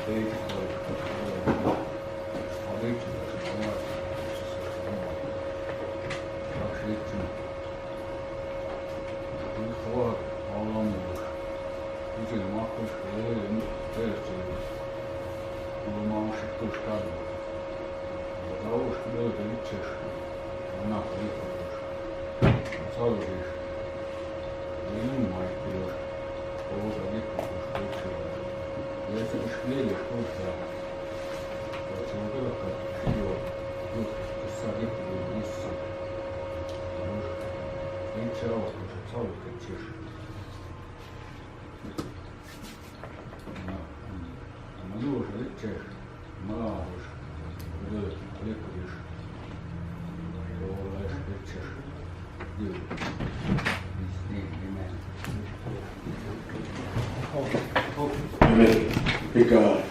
Big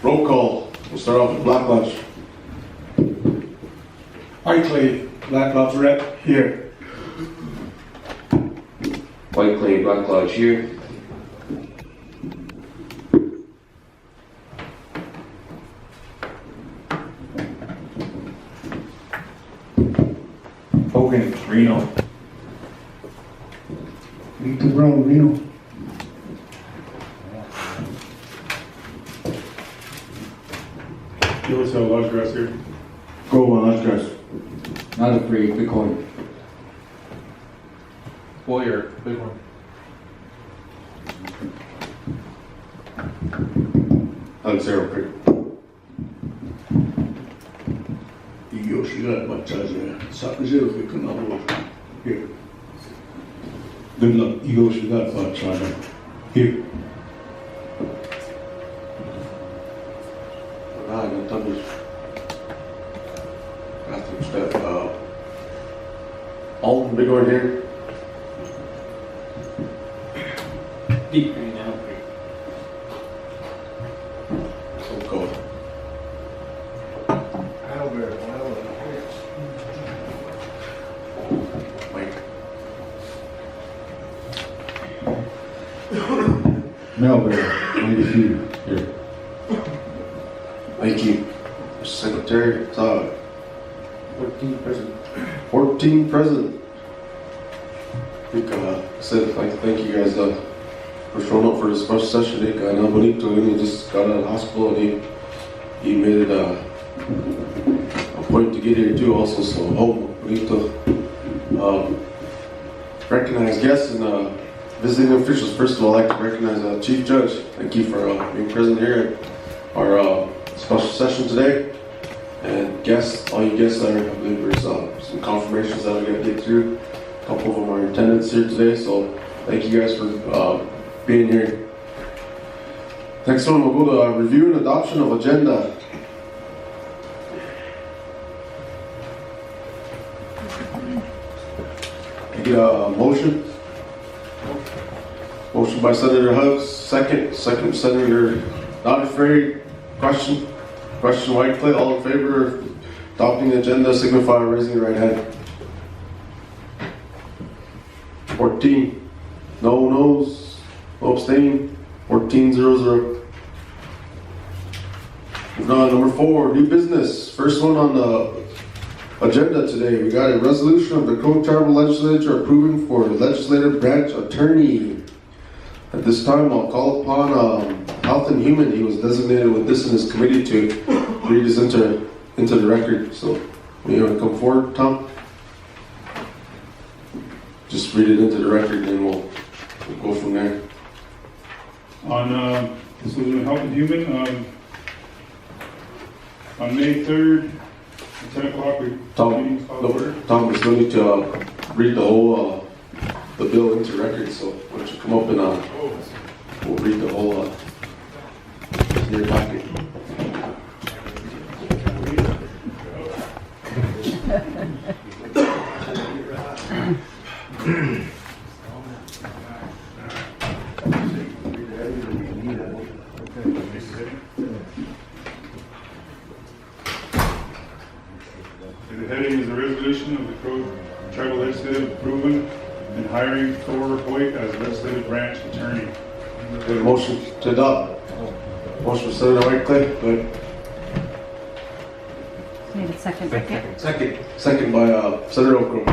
roll call. We'll start off with Black Lodge. Hoyte, Black Lodge rep, here. White Black Lodge here. Hogan, Reno. Victor Brown, Reno. USA Lodge Grass here. Go on, Lodge Grass. Not afraid, Bitcoin. Boyer, big one. Alexander Creek. Yoshi Machaja, Sakajil, Vikanabo. Here. Good luck, Yoshi Machaja. Here. No tabii. Bathroom step. Alton, big one here. Deep right now. So cold. Mike. Melbourne, 92. Here. Mikey. Secretary. 14 present. 14 present. I think I'd like to thank you guys for showing up for this special session today. I know Bonito really just got out of the hospital and he made it a point to get here too also, so hope Bonito recognize guests and visiting officials. First of all, I'd like to recognize Chief Judge. Thank you for being present here at our special session today. And guests, all you guests there, I believe there's some confirmations that we're going to get through. A couple of them are in attendance here today, so thank you guys for being here. Next one, we'll go to review and adoption of agenda. I get a motion. Motion by Senator Hubbs, second Senator Not Afraid. Question Whiteclay, all in favor of adopting the agenda, signify by raising your right hand. 14. No noes. No abstain. 14-0-0. Moving on, number 4, new business. First one on the agenda today. We got a resolution of the Dakota Tribal Legislature approving for the legislative branch attorney. At this time, I'll call upon Health and Human. He was designated with this in his committee to read this into the record. So, you want to come forward, Tom? Just read it into the record, and then we'll go from there. On this was in Health and Human on May 3rd at 10 o'clock. Tom, we still need to read the whole the bill into record. So why don't you come up and we'll read the whole your packet. The heading is a resolution of the Dakota Tribal Legislative approving and hiring Thor Hoyte as legislative branch attorney. Motion to adopt. Motion for Senator Hoyte, go ahead. Need a second. Second by Senator Okro.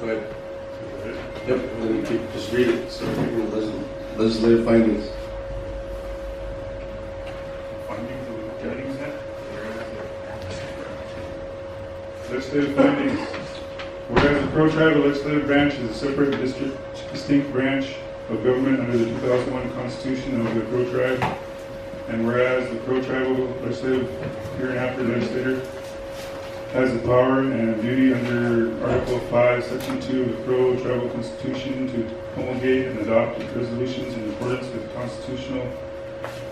Go ahead. Yep, and then you keep, just read it. So reading the legislative findings. Findings of the headings then? Legislative findings. Whereas the pro-tribal legislative branch is a separate distinct branch of government under the 2001 Constitution of the Pro-Tribe, and whereas the pro-tribal legislative hereinafter legislator has the power and duty under Article 5, Section 2 of the Pro-Tribal Constitution to promulgate and adopt resolutions in accordance with the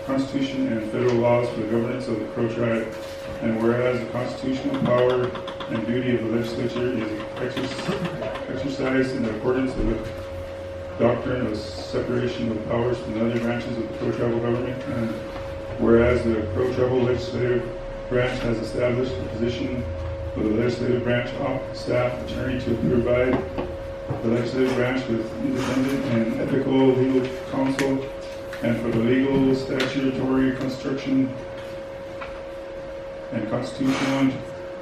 Constitution and federal laws for the governance of the Pro-Tribe, and whereas the constitutional power and duty of the legislature is exercised in accordance with the doctrine of separation of powers from the other branches of the pro-tribal government, and whereas the pro-tribal legislative branch has established the position of the legislative branch staff attorney to provide the legislative branch with independent and ethical legal counsel, and for the legal, statutory construction and constitutional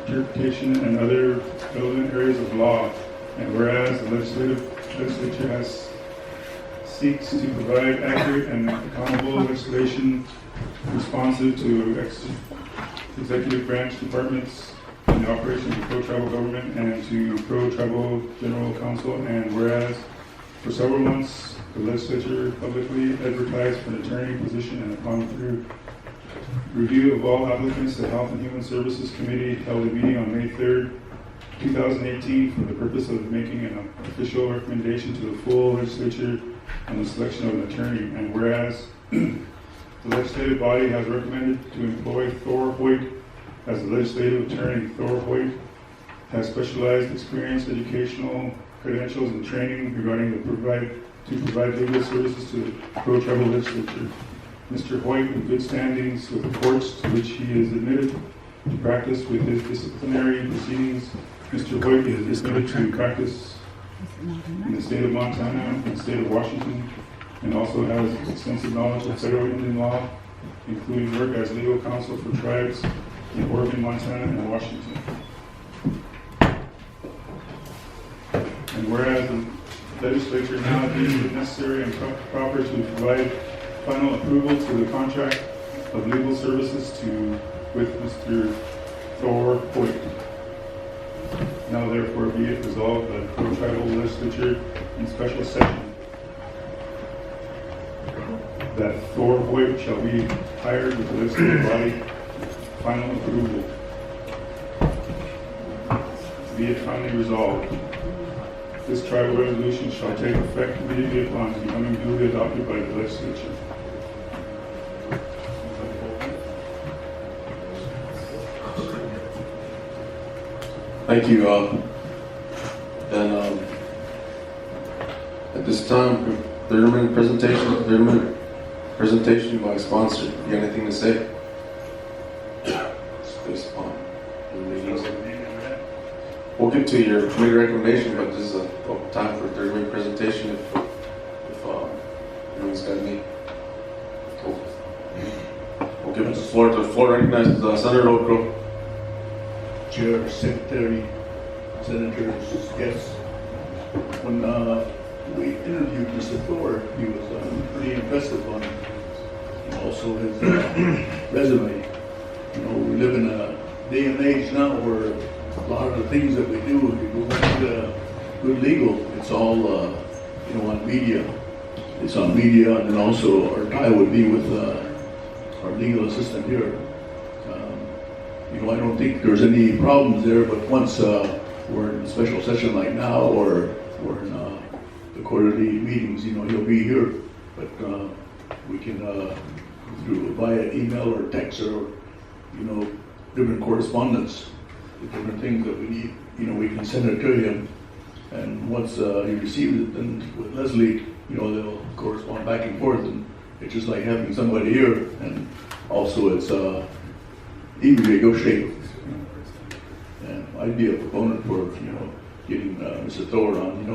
interpretation and other relevant areas of law, and whereas the legislature seeks to provide accurate and accountable legislation responsive to executive branch departments in the operation of the pro-tribal government and to pro-tribal general counsel, and whereas for several months the legislature publicly advertised for an attorney position, and upon through review of all applicants, the Health and Human Services Committee held a meeting on May 3rd, 2018 for the purpose of making an official recommendation to the full legislature on the selection of an attorney, and whereas the legislative body has recommended to employ Thor Hoyte as the legislative attorney. Thor Hoyte has specialized experience, educational credentials, and training regarding to provide legal services to the pro-tribal legislature. Mr. Hoyte, with good standings with the courts to which he is admitted to practice with his disciplinary proceedings, Mr. Hoyte is admitted to practice in the state of Montana and the state of Washington, and also has extensive knowledge of federal Indian law, including work as legal counsel for tribes in Oregon, Montana, and Washington. And whereas the legislature now deems it necessary and proper to provide final approval to the contract of legal services with Mr. Thor Hoyte. Now therefore be it resolved by the pro-tribal legislature in special session that Thor Hoyte shall be hired with the legislative body. Final approval. Be it finally resolved. This tribal resolution shall take effect immediately upon becoming duly adopted by the legislature. Thank you. And at this time, 30-minute presentation by sponsor. You got anything to say? Just based upon your meetings. We'll get to your committee recommendation, but this is a time for a 30-minute presentation if anyone's got any. We'll give it the floor. The floor recognizes Senator Okro. Chair, Secretary, Senators, guests. When we interviewed Mr. Thor, he was pretty impressive on also his resume. You know, we live in a day and age now where a lot of the things that we do, if you go into good legal, it's all on media. It's on media, and then also our tie would be with our legal assistant here. I don't think there's any problems there, but once we're in a special session like now, or we're in the quarterly meetings, he'll be here. But we can, through via email or text or, different correspondence, the different things that we need, we can send it to him. And once he receives it, then with Leslie, they'll correspond back and forth. And it's just like having somebody here. And also it's easy to negotiate. And I'd be a proponent for, getting Mr. Thor on.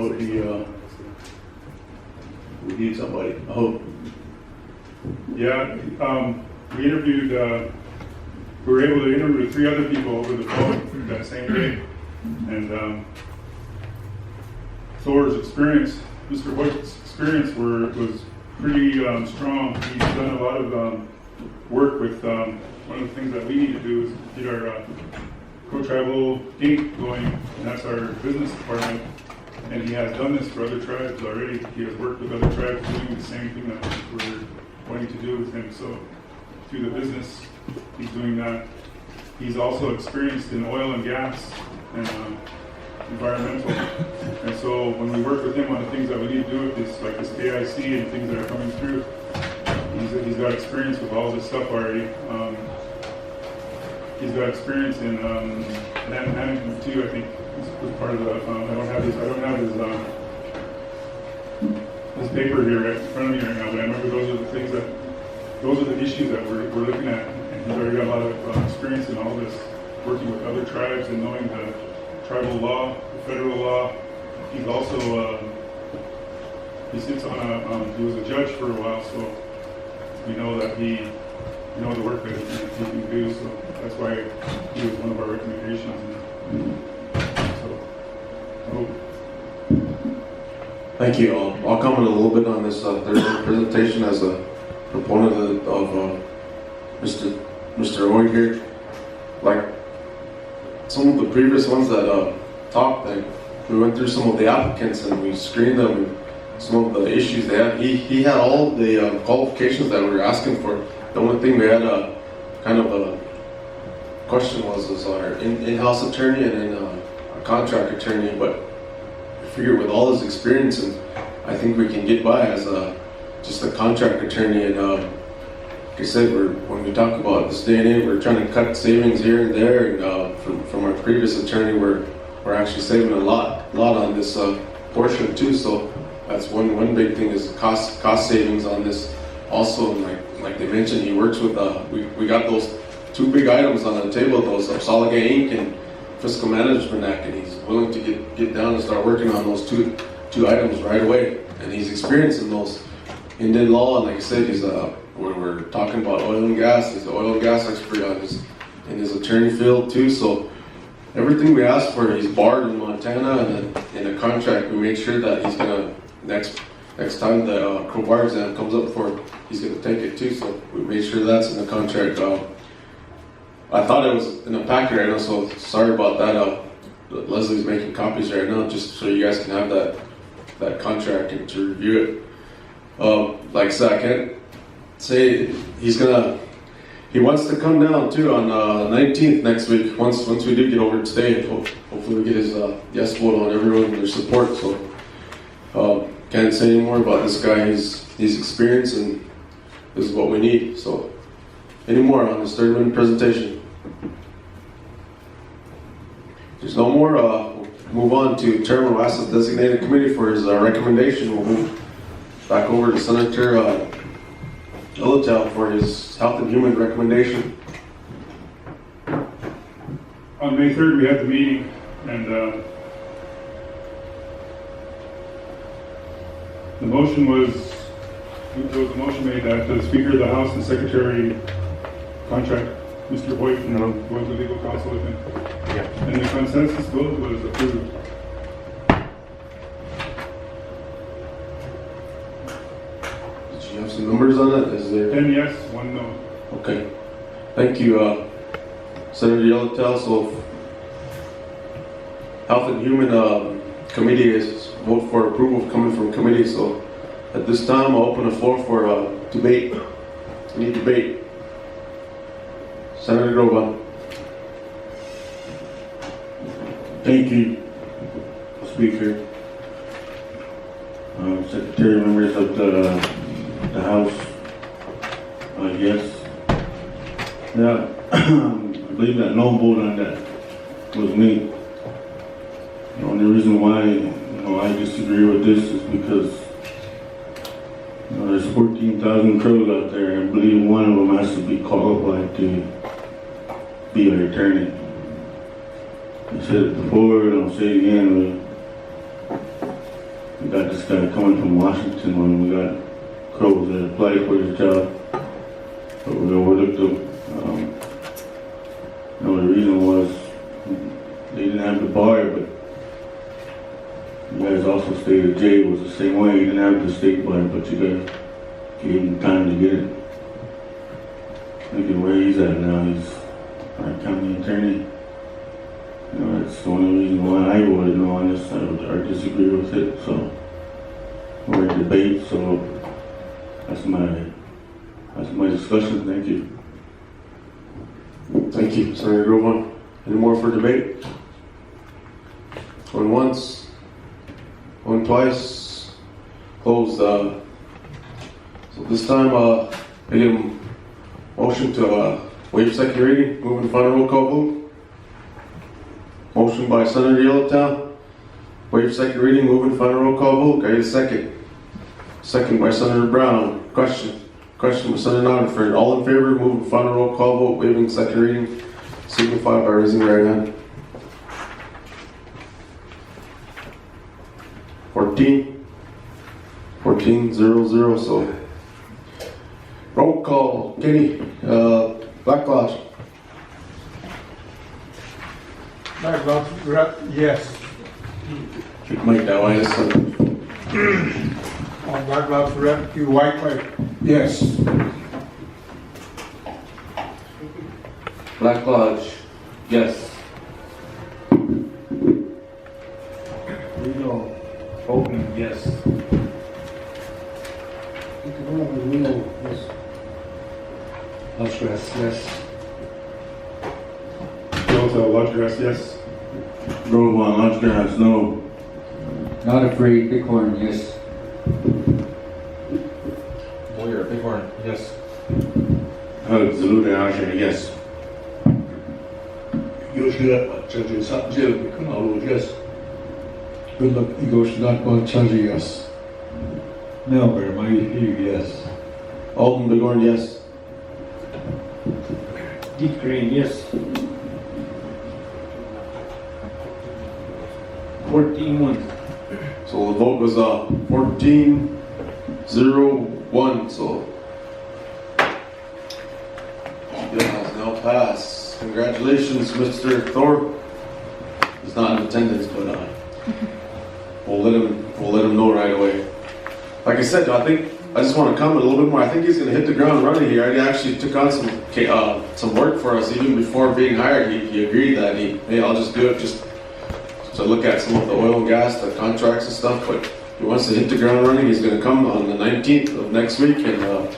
We need somebody. I hope. Yeah, we interviewed, we were able to interview 3 other people over the phone that same day. And Thor's experience, Mr. Hoyte's experience was pretty strong. He's done a lot of work with, one of the things that we need to do is get our co-tribal Inc. going, and that's our business department. And he has done this for other tribes already. He has worked with other tribes doing the same thing that we're wanting to do with him. So through the business, he's doing that. He's also experienced in oil and gas and environmental. And so when we work with him on the things that we need to do with this, like this AIC and things that are coming through, he's got experience with all this stuff already. He's got experience in land management too. I think was part of the. I don't have his paper here right in front of me right now, but I remember those are the issues that we're looking at. And he's already got a lot of experience in all this, working with other tribes and knowing the tribal law, the federal law. He's also he sits on he was a judge for a while, so we know that the work that he can do. So that's why he was one of our recommendations. So I hope. Thank you. I'll comment a little bit on this third presentation as a proponent of Mr. Hoyte here. Like some of the previous ones that talked, like we went through some of the applicants and we screened them and some of the issues they had. He had all the qualifications that we were asking for. The only thing we had a kind of a question was our in-house attorney and then a contract attorney, but I figure with all his experience, and I think we can get by as just a contract attorney. And like I said, when we talk about this day and age, we're trying to cut savings here and there. And from our previous attorney, we're actually saving a lot on this portion too. So that's one big thing is cost savings on this. Also, like they mentioned, he works with we got those 2 big items on the table, those Apsaalooke Inc. and Fiscal Management Act, and he's willing to get down and start working on those two items right away. And he's experienced in those Indian law, and like I said, he's when we're talking about oil and gas, he's the oil and gas expert in his attorney field too. So everything we asked for, he's barred in Montana, and then in a contract we made sure that he's gonna next time the Crow Bar exam comes up for, he's gonna take it too. So we made sure that's in the contract. I thought it was in a packet right now, so sorry about that. Leslie's making copies right now, just so you guys can have that contract and to review it. Like I said, I can't say he wants to come down too on 19th next week. Once we do get over today, hopefully we get his yes vote on everyone and their support. So can't say any more about this guy. He's experienced, and this is what we need. So any more on this 30-minute presentation? There's no more. We'll move on to Chairman of the Designated Committee for his recommendation. We'll move back over to Senator Atty for his Health and Human recommendation. On May 3rd, we had the meeting, and the motion there was a motion made that the Speaker of the House and Secretary contract Mr. Hoyte and go into legal counsel with him. Yeah. And the consensus vote was approved. Did you have some numbers on it? Is there 10 yes, 1 no. Okay. Thank you, Senator Yellowtail. So Health and Human Committee is vote for approval coming from committee. So at this time, I'll open the floor for debate. Any debate? Senator Groban. Thank you, Speaker. Secretary, members of the House. Yes. Yeah, I believe that no vote on that was me. The only reason why I disagree with this is because there's 14,000 crows out there, and I believe one of them has to be qualified to be an attorney. I said it before, and I'll say it again. We got this guy coming from Washington when we got Crows that applied for this job, but we overlooked them. The reason was they didn't have the bar, but you guys also stated Jay was the same way. He didn't have the state bar, but you guys gave him time to get it. Look at where he's at now. He's our county attorney. That's the only reason why I voted no on this. I disagree with it. So we're in debate. So that's my discussion. Thank you. Thank you, Senator Groban. Any more for debate? Going once, going twice, closed. So this time, I get a motion to waive second reading, move in final roll call vote. Motion by Senator Yellowtown, waive second reading, move in final roll call vote. Can I get a second? Second by Senator Brown. Question by Senator Nominee. All in favor, move in final roll call vote, waiving second reading, signify by raising your right hand. 14-0-0, so roll call. Kenny, Black Lodge. Black Lodge, yes. Keep Mike that way. On Black Lodge, Rep. White Clay. Yes. Black Lodge, yes. Reno, Oakland, yes. Reno, yes. Lodgegrass, yes. Delta, Lodgegrass, yes. Groban, Lodgegrass, no. Not afraid, Bighorn, yes. Boyer, Bighorn, yes. Apsaalooke, Asher, yes. Yoshida, Judge Sanjay, Kamalo, yes. Good luck, Egosh, Chaji, yes. Melbourne, mighty few, yes. Alden, Bighorn, yes. Deep Green, yes. 14-1. So the vote was 14-0-1. So yeah, has now passed. Congratulations, Mr. Thor. He's not in attendance, but we'll let him know right away. Like I said, I just want to comment a little bit more. I think he's going to hit the ground running here. He actually took on some work for us even before being hired. He agreed that I'll just do it just to look at some of the oil and gas, the contracts and stuff. But he wants to hit the ground running. He's going to come on the 19th of next week and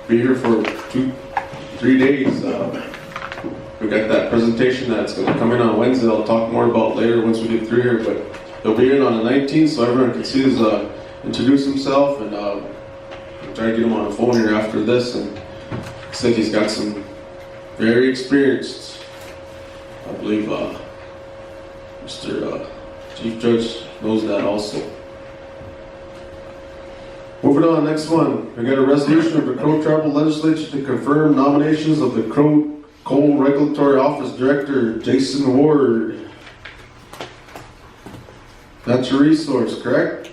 be here for 2-3 days. We got that presentation that's going to come in on Wednesday. I'll talk more about later once we get through here. But he'll be in on the 19th, so everyone can see his introduce himself, and I'll try to get him on the phone here after this. And he said he's got some very experienced, I believe Mr. Chief Judge knows that also. Moving on, next one. We got a resolution of the Crow Tribal Legislature to confirm nominations of the Crow Coal Regulatory Office Director, Jason Ward. That's your resource, correct?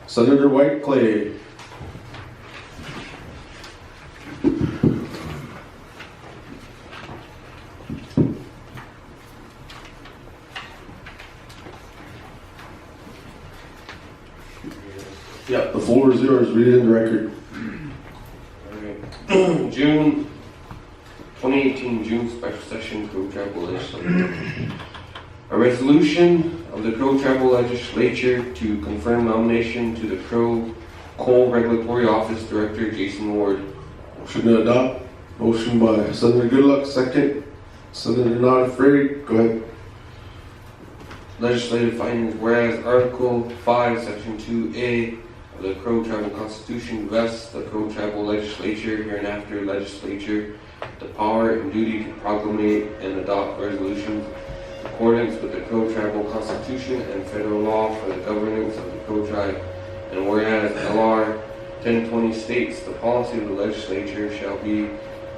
Senator White Clay. Yep, the floor is yours. Read it in the record. Alright. June 2018 June Special Session Crow Tribal Legislature. A resolution of the Crow Tribal Legislature to confirm nomination to the Crow Coal Regulatory Office Director Jason Ward. Motion to adopt. Motion by Senator Goodluck, second. Senator Not Afraid, go ahead. Legislative findings, whereas Article 5, Section 2A of the Crow Tribal Constitution vests the Crow Tribal Legislature, hereinafter legislature, the power and duty to proclamate and adopt resolutions in accordance with the Crow Tribal Constitution and federal law for the governance of the Crow Tribe. And whereas LR 1020 states the policy of the legislature shall be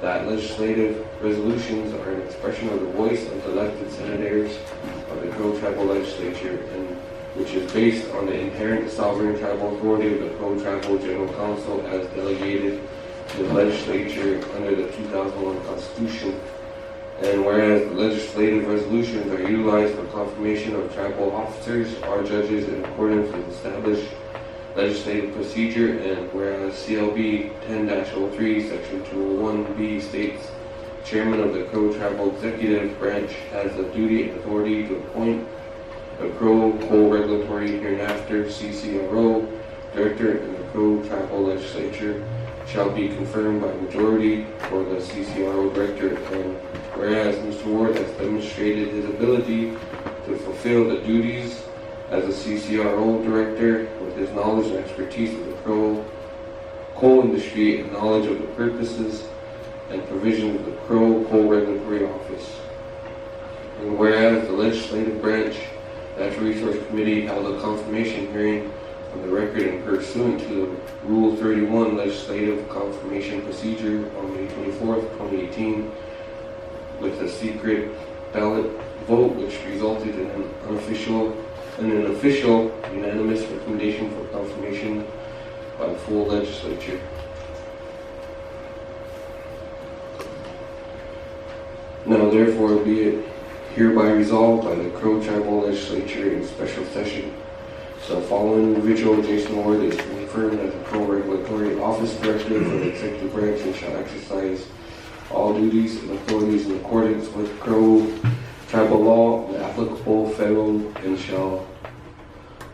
that legislative resolutions are an expression of the voice of the elected senators of the Crow Tribal Legislature. And which is based on the inherent sovereign tribal authority of the Crow Tribal General Council as delegated to the legislature under the 2001 Constitution. And whereas the legislative resolutions are utilized for confirmation of tribal officers or judges in accordance with established legislative procedure, and whereas CLB 10-03 Section 201B states, Chairman of the Crow Tribal Executive Branch has the duty and authority to appoint a Crow Co-Regulatory hereinafter CCRO Director, and the Crow Tribal Legislature shall be confirmed by majority for the CCRO Director. And whereas Mr. Ward has demonstrated his ability to fulfill the duties as a CCRO Director with his knowledge and expertise of the Crow coal industry and knowledge of the purposes and provisions of the Crow Co-Regulatory Office. And whereas the Legislative Branch Natural Resource Committee held a confirmation hearing on the record and pursuant to the Rule 31 Legislative Confirmation Procedure on May 24th, 2018, with a secret ballot vote which resulted in an official unanimous recommendation for confirmation by the full legislature. Now therefore be it hereby resolved by the Crow Tribal Legislature in special session. So following individual, Jason Ward, is confirmed as the Crow Regulatory Office Director for the Executive Branch and shall exercise all duties and authorities in accordance with Crow Tribal law and applicable federal, and shall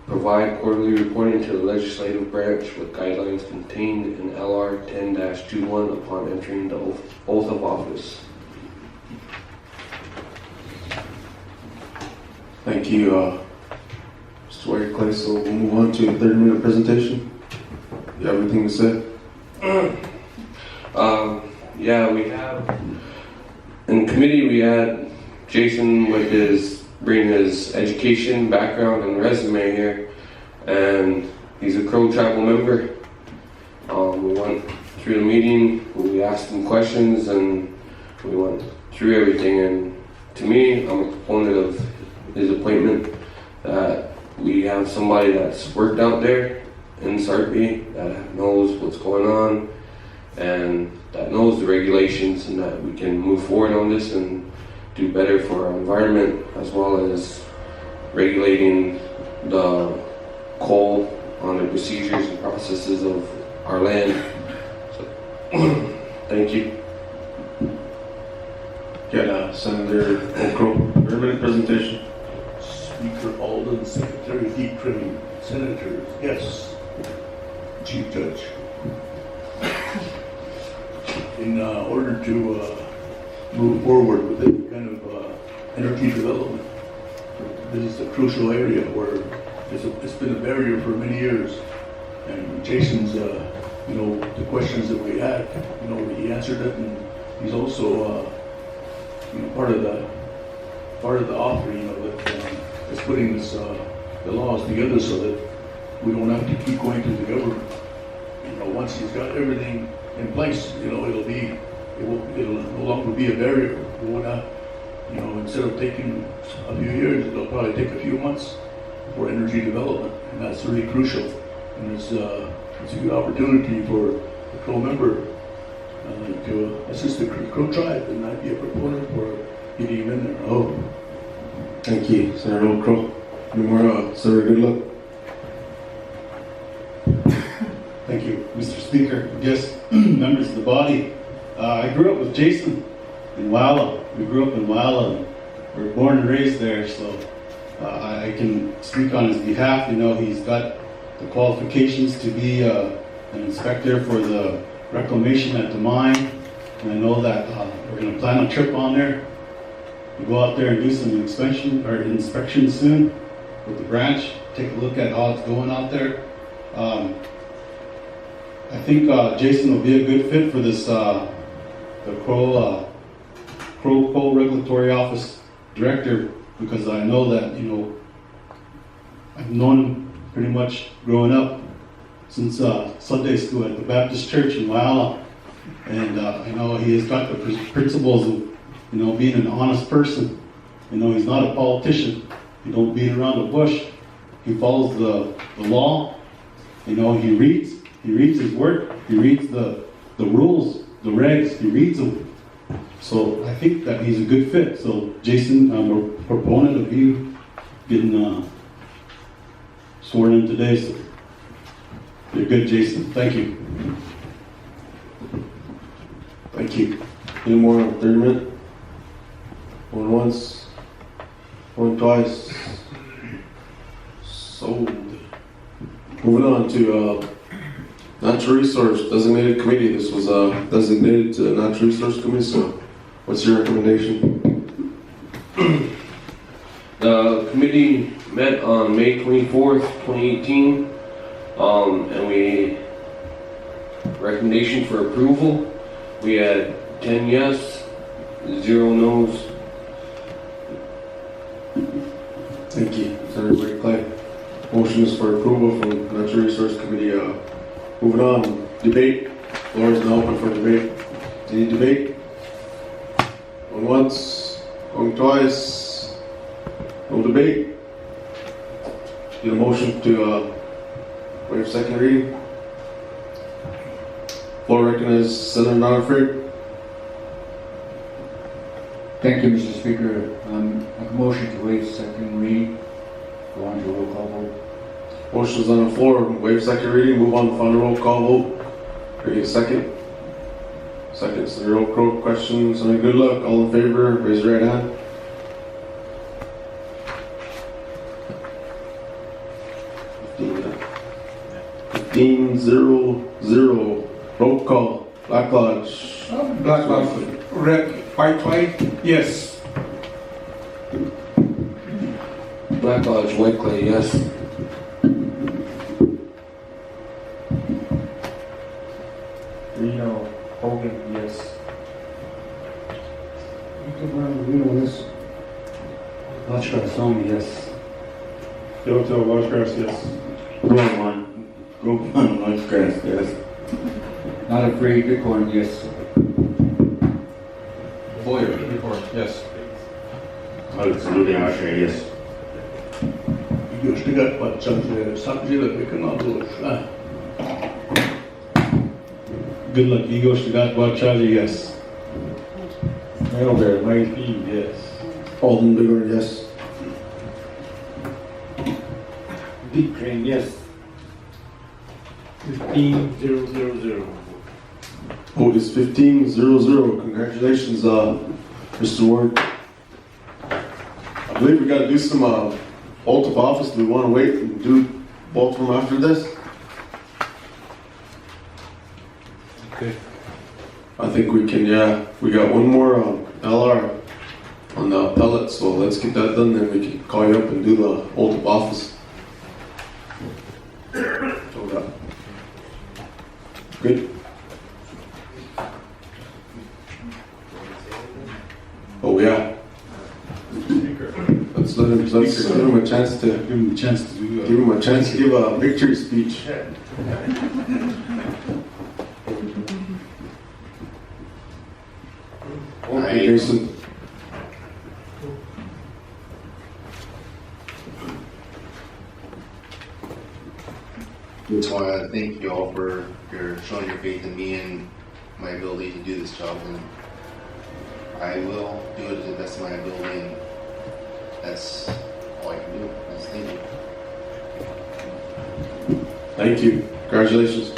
provide quarterly reporting to the Legislative Branch with guidelines contained in LR 10-21 upon entering the oath of office. Thank you, Mr. Wade Clay. So we'll move on to a 30-minute presentation. You have anything to say? Yeah, we have in committee we had Jason with bring his education, background, and resume here, and he's a Crow Tribal member. We went through the meeting, we asked him questions, and we went through everything. And to me, I'm a proponent of his appointment. That we have somebody that's worked out there in Sarpy that knows what's going on and that knows the regulations, and that we can move forward on this and do better for our environment, as well as regulating the coal on the procedures and processes of our land. So, thank you. Get Senator Okro, 30-minute presentation. Speaker Alden, Secretary Heat Crane, Senators, yes. Chief Judge. In order to move forward with any kind of energy development, this is a crucial area where it's been a barrier for many years. And Jason's, the questions that we had, he answered it, and he's also, part of the author, that's putting this, the laws together so that we don't have to keep going to the government. Once he's got everything in place, it'll no longer be a barrier. We won't have, instead of taking a few years, it'll probably take a few months for energy development, and that's really crucial. And it's a good opportunity for the Crow member to assist the Crow tribe, and I'd be a proponent for getting him in there. Oh. Thank you, Senator Okro. Any more, Senator Goodluck? Thank you, Mr. Speaker, guests, members of the body. I grew up with Jason in Walla. We grew up in Walla, and we were born and raised there, so I can speak on his behalf. He's got the qualifications to be an inspector for the reclamation at the mine, and I know that we're going to plan a trip on there. We'll go out there and do some inspection soon with the branch, take a look at how it's going out there. I think Jason will be a good fit for this, the Crow Regulatory Office Director, because I know that, I've known him pretty much growing up since Sunday school at the Baptist Church in Walla. And I know he has got the principles of, being an honest person. He's not a politician. He don't beat around the bush. He follows the law. You know, he reads his work. He reads the rules, the regs. He reads them. So I think that he's a good fit. So Jason, I'm a proponent of you getting sworn in today. So you're good, Jason. Thank you. Thank you. Any more on 30 minute? Going once, going twice. Sold. Moving on to Natural Resource Designated Committee. This was designated to the Natural Resource Committee, so what's your recommendation? The committee met on May 24th, 2018, and we recommendation for approval. We had 10 yes, 0 no's. Thank you. Senator Clay. Motion is for approval from Natural Resource Committee. Moving on, debate. Floor is now open for debate. Any debate? Going once, going twice. No debate. Get a motion to waive second reading. Floor recognizes Senator Not-Afraid. Thank you, Mr. Speaker. A motion to waive second reading. Go on to roll call vote. Motion is on the floor. Waive second reading. Move on to final roll call vote. Ready a second. Second. So roll call questions. Any good luck? All in favor? Raise your right hand. Fifteen 0-0. Roll call. Black Lodge. Black Lodge, White, yes. Black Lodge, White Clay, yes. Reno, Hogan, yes. Lodge Only, yes. Delta Lodgegrass, yes. Group 1, Lunch Grass, yes. Not afraid, Bighorn, yes. Boyer, Bighorn, yes. Absolutely, yes. Just got what something that we cannot do. Good luck. Igor Shigatawachaji, yes. Melbear, Mike, yes. Alden Bighorn, yes. Deep Crane, yes. 15-0-0-0. Vote is 15-0-0. Congratulations, Mr. Ward. I believe we got to do some oath of office. Do we want to wait and do both of them after this? Okay. I think we can, yeah. We got one more LR on the Appellate, so let's get that done, then we can call you up and do the oath of office. So, good. Oh yeah. Let's give him a chance to Give him a chance to do give him a chance to give a victory speech. Okay, Jason. Just want to thank you all for showing your faith in me and my ability to do this job, and I will do it to the best of my ability, and that's all I can do. Thank you. Thank you. Congratulations.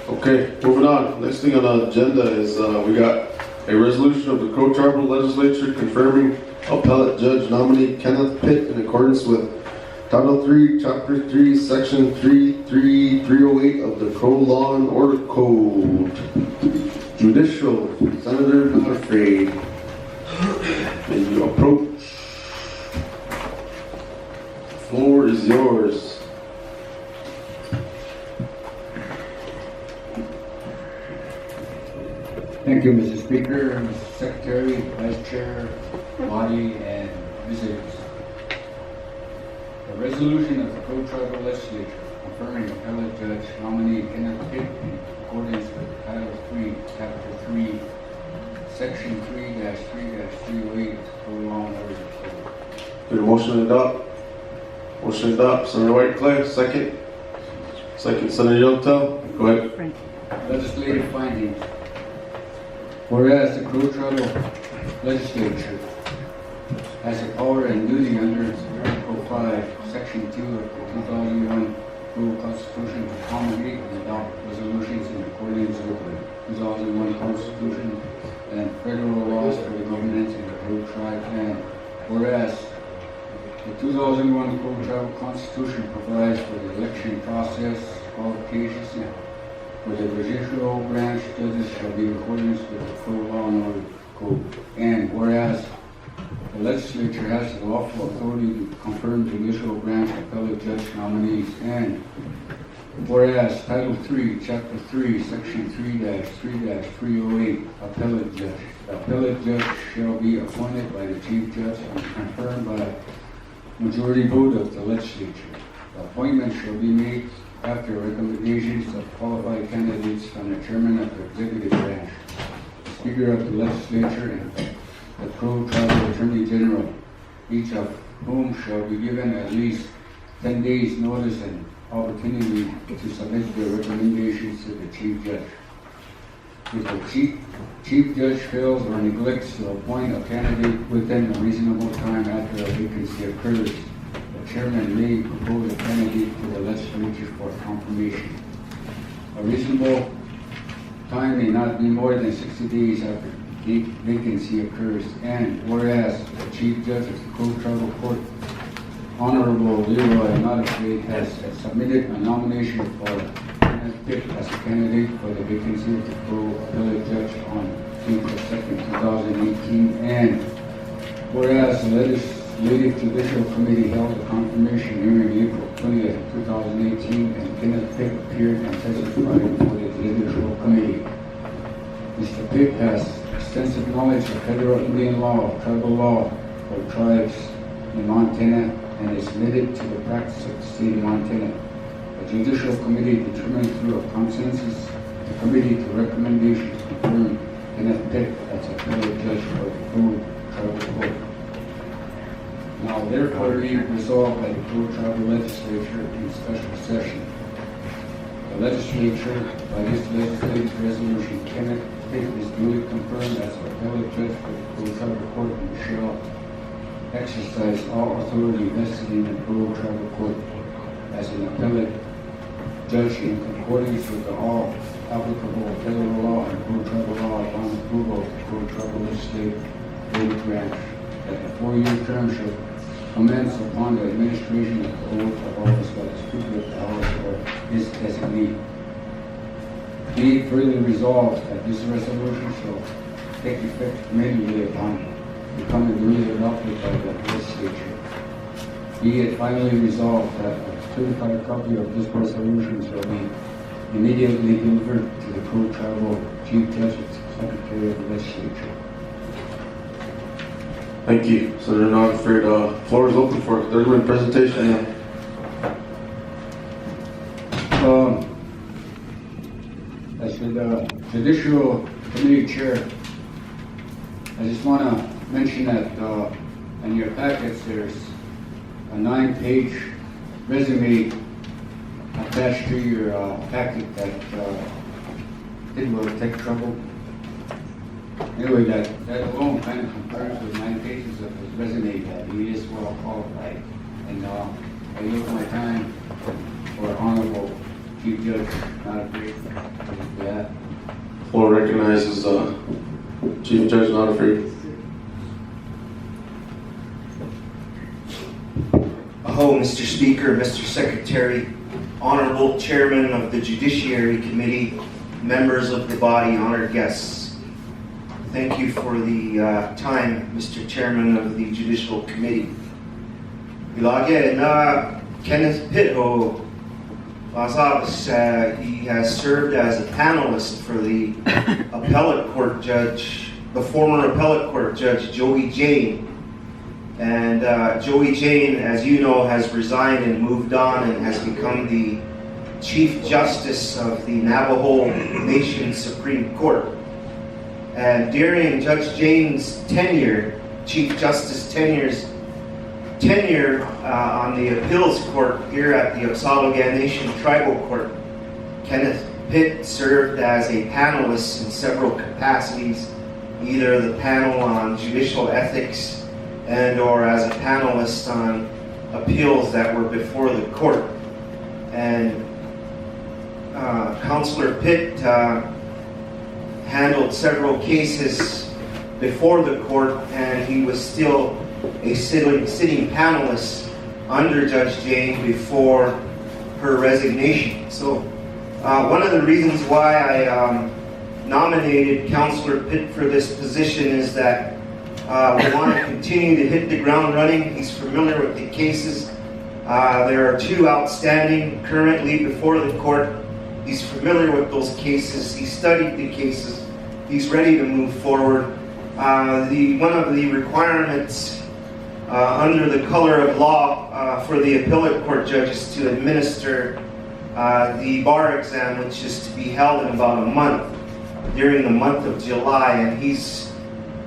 Okay, moving on. Next thing on the agenda is we got a resolution of the Crow Tribal Legislature confirming Appellate Judge Nominee Kenneth Pitt in accordance with Title 3, Chapter 3, Section 33308 of the Crow Law and Order Code. Judicial, Senator Not Afraid. May you approach. The floor is yours. Thank you, Mr. Speaker, Mr. Secretary, Vice Chair, Body, and visitors. A resolution of the Crow Tribal Legislature confirming Appellate Judge Nominee Kenneth Pitt in accordance with Title 3, Chapter 3, Section 3-3-308 of the Code of Law and Order Code. Get a motion to adopt. Motion to adopt. Senator White Clay, second. Second, Senator Youngtel. Go ahead. Legislative findings. Whereas the Crow Tribal Legislature has the power and duty under Article 5, Section 2 of the 2001 Crow Constitution to promulgate and adopt resolutions in accordance with the 2001 Constitution and federal laws for the governance of the Crow Tribe. And whereas the 2001 Crow Tribal Constitution provides for the election process, qualifications, for the judicial branch judges shall be in accordance with the Crow Law and Order Code. And whereas the legislature has the lawful authority to confirm judicial branch appellate judge nominees. And whereas Title 3, Chapter 3, Section 3-3-308, appellate judge. The appellate judge shall be appointed by the chief judge and confirmed by majority vote of the legislature. The appointment shall be made after recommendations of qualified candidates from the chairman of the executive branch, the speaker of the legislature, and the Crow Tribal Attorney General, each of whom shall be given at least 10 days notice and opportunity to submit their recommendations to the chief judge. If the chief judge fails or neglects to appoint a candidate within a reasonable time after a vacancy occurs, the chairman may propose a candidate to the legislature for confirmation. A reasonable time may not be more than 60 days after the vacancy occurs. And whereas the chief judge of the Crow Tribal Court, Honorable Leroy Ratify, has submitted a nomination for Kenneth Pitt as a candidate for the vacancy of the Crow Appellate Judge on April 2nd, 2018. And whereas the Legislative Judicial Committee held a confirmation hearing April 20th, 2018, and Kenneth Pitt appeared and testified before the Judicial Committee. Mr. Pitt has extensive knowledge of federal Indian law, tribal law for tribes in Montana, and is committed to the practice of the state of Montana. The Judicial Committee determined through a consensus the committee to recommendations confirm Kenneth Pitt as appellate judge for the Crow Tribal Court. Now therefore be resolved by the Crow Tribal Legislature in special session. The legislature, by this legislative resolution, Kenneth Pitt is duly confirmed as appellate judge for the Crow Tribal Court and shall exercise all authority vested in the Crow Tribal Court as an appellate judge in accordance with all applicable federal law and Crow Tribal law upon approval of the Crow Tribal Legislative branch. That the 4-year term shall commence upon the administration of the oath of office by the Speaker of the House or his designee. Be it further resolved that this resolution shall take effect immediately upon becoming duly adopted by the legislature. Be it finally resolved that a certified copy of this resolution shall be immediately delivered to the Crow Tribal Chief Judge and Secretary of the Legislature. Thank you. Senator Nogford, floor is open for a 30-minute presentation. As the Judicial Committee Chair, I just want to mention that in your packets there's a 9-page resume attached to your packet that will take trouble. Anyway, that alone kind of compares with 9 pages of his resume that he is well qualified. And I look my time for Honorable Chief Judge Ratify for that. Floor recognizes Chief Judge Ratify. Aho, Mr. Speaker, Mr. Secretary, Honorable Chairman of the Judiciary Committee, members of the body, honored guests. Thank you for the time, Mr. Chairman of the Judicial Committee. Ilage na Kenneth Pitt ho he has served as a panelist for the appellate court judge, the former appellate court judge Joey Jane. And Joey Jane, as you know, has resigned and moved on and has become the Chief Justice of the Navajo Nation Supreme Court. And during Judge Jane's tenure, Chief Justice tenure on the appeals court here at the Apsaalooke Nation Tribal Court, Kenneth Pitt served as a panelist in several capacities, either the panel on judicial ethics and or as a panelist on appeals that were before the court. And Councillor Pitt handled several cases before the court, and he was still a sitting panelist under Judge Jane before her resignation. So one of the reasons why I nominated Councillor Pitt for this position is that we want to continue to hit the ground running. He's familiar with the cases. There are 2 outstanding currently before the court. He's familiar with those cases. He studied the cases. He's ready to move forward. One of the requirements under the color of law for the appellate court judges to administer the bar exam, which is to be held in about a month, during the month of July. And he's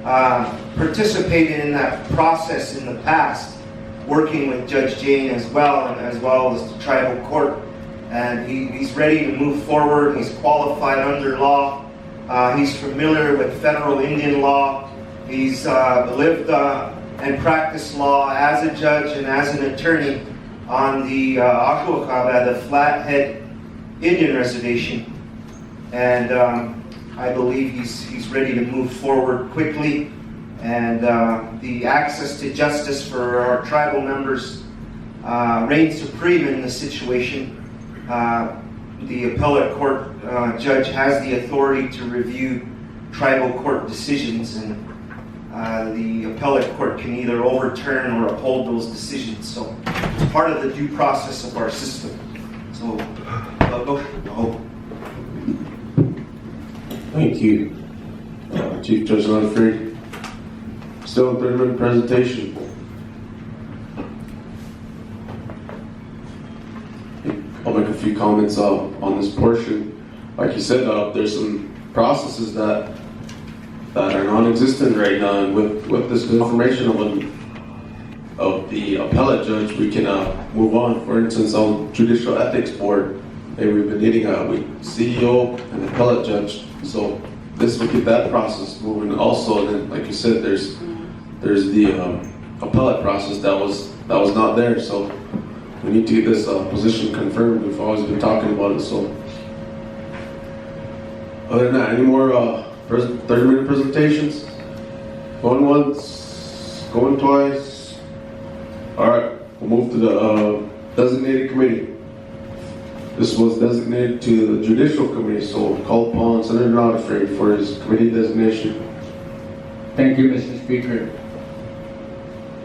participated in that process in the past, working with Judge Jane as well as the tribal court. And he's ready to move forward. He's qualified under law. He's familiar with federal Indian law. He's lived and practiced law as a judge and as an attorney on the Apsaalooke, the Flathead Indian Reservation. And I believe he's ready to move forward quickly. And the access to justice for our tribal members reigns supreme in this situation. The appellate court judge has the authority to review tribal court decisions, and the appellate court can either overturn or uphold those decisions. So it's part of the due process of our system. So, Thank you, Chief Judge Godfrey. Still a 30-minute presentation. I'll make a few comments on this portion. Like you said, there's some processes that are non-existent right now, and with this information of the appellate judge, we can move on. For instance, on Judicial Ethics Board, we've been needing a CEO and appellate judge, so this will get that process moving. Also, then, like you said, there's the appellate process that was not there, so we need to get this position confirmed. We've always been talking about it. So, other than that, any more 30-minute presentations? Going once, going twice. All right, we'll move to the designated committee. This was designated to the Judicial Committee, so we'll call upon Senator Ratify for his committee designation. Thank you, Mr. Speaker.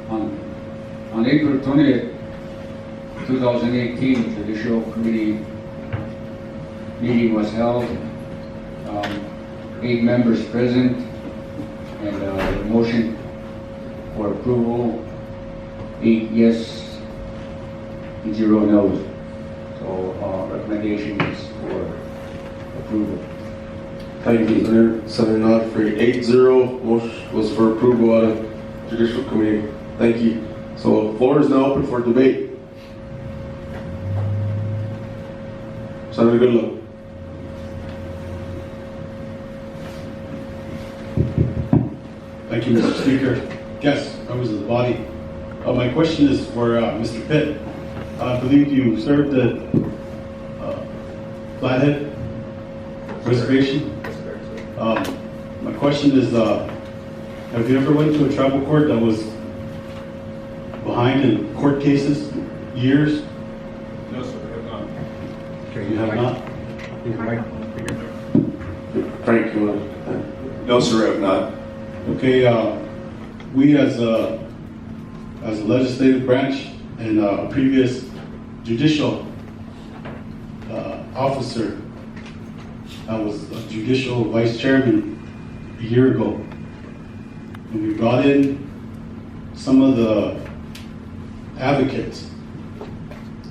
On April 20th, 2018, Judicial Committee meeting was held. 8 members present, and the motion for approval, 8 yes, 0 no's. So recommendation is for approval. Thank you, Senator Godfrey. 8-0, motion was for approval out of Judicial Committee. Thank you. So the floor is now open for debate. Senator Goodluck. Thank you, Mr. Speaker. Guests, members of the body. My question is for Mr. Pitt. I believe you served at Flathead Reservation. My question is, have you ever went to a tribal court that was behind in court cases, years? No, sir, I have not. Okay, you have not? Frank, you want to? No, sir, I have not. Okay, we as a legislative branch and a previous judicial officer, I was a judicial vice chairman a year ago. And we brought in some of the advocates.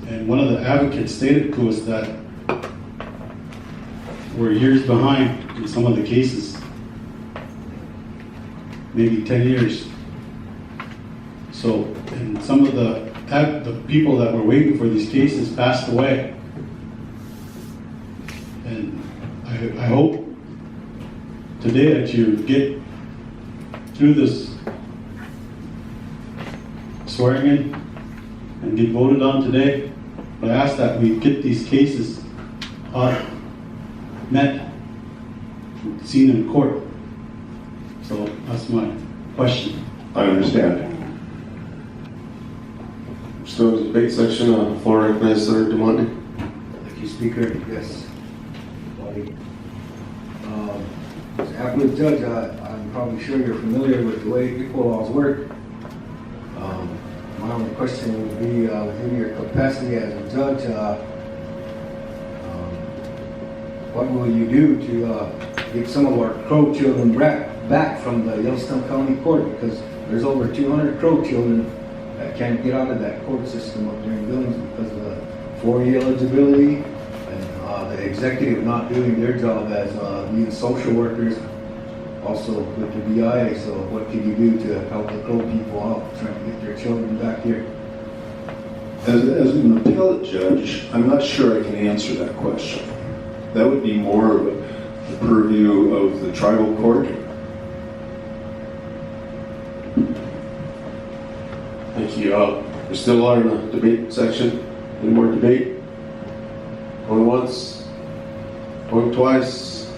And one of the advocates stated to us that we're years behind in some of the cases. Maybe 10 years. So, and some of the people that were waiting for these cases passed away. And I hope today that you get through this swearing in and get voted on today. But I ask that we get these cases met, seen in court. So that's my question. I understand. Still in the debate section, floor recognized Senator Nominee. Thank you, Speaker. Yes. Body. As Appellate Judge, I'm probably sure you're familiar with the way equal laws work. My only question would be, within your capacity as a judge, what will you do to get some of our Crow children back from the Yellowstone County Court? Because there's over 200 Crow children that can't get out of that court system up there in Billings because of the 4-year eligibility and the executive not doing their job as being social workers, also with the BIA. So what can you do to help the Crow people out, trying to get their children back here? As an appellate judge, I'm not sure I can answer that question. That would be more of the purview of the tribal court. Thank you. We still are in the debate section. Any more debate? Going once? Going twice?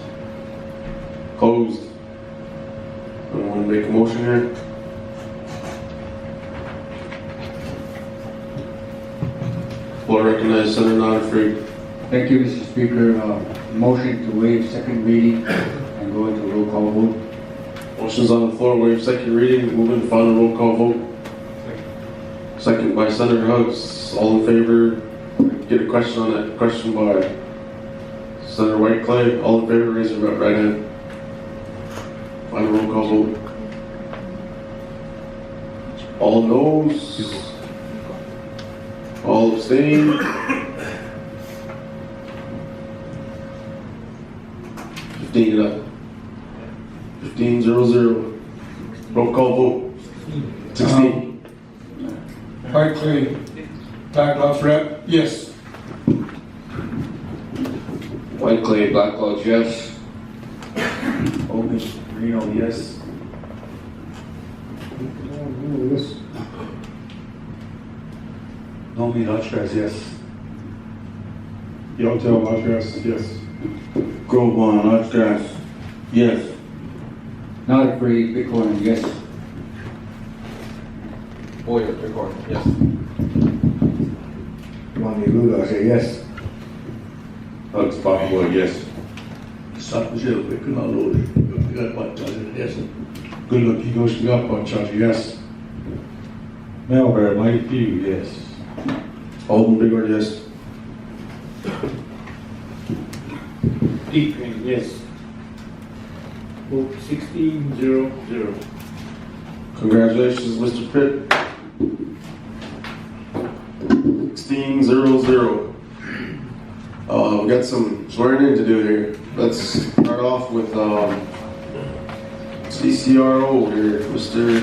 Closed. Anyone make a motion here? Floor recognized Senator Nominee. Thank you, Mr. Speaker. Motion to waive second reading and go into roll call vote. Motion's on the floor, waive second reading, move into final roll call vote. Second by Senator Hugs. All in favor? Get a question on that. Question by Senator White-Clay. All in favor, raise your right hand. Final roll call vote. All noes. All abstain. 15-0. 15-0. Roll call vote. 16. Hoyte, Black Lodge Rep, yes. White-Clay, Black Lodge, yes. Open, Reno, yes. Yes. Nominee, yes. Yellowtail, Lodgegrass, yes. Grove on Lodgegrass, yes. Not afraid, Bighorn, yes. Boyer, Bighorn, yes. Nominee, I say yes. Hugs Buffalo, yes. Good luck, Eagles, you got one, Charlie, yes. Melbourne, Mike Pugh, yes. Alden Bighorn, yes. Deep Green, yes. Vote 16-0-0. Congratulations, Mr. Pitt. 16-0-0. We got some swearing in to do here. Let's start off with CCRO here, Mr.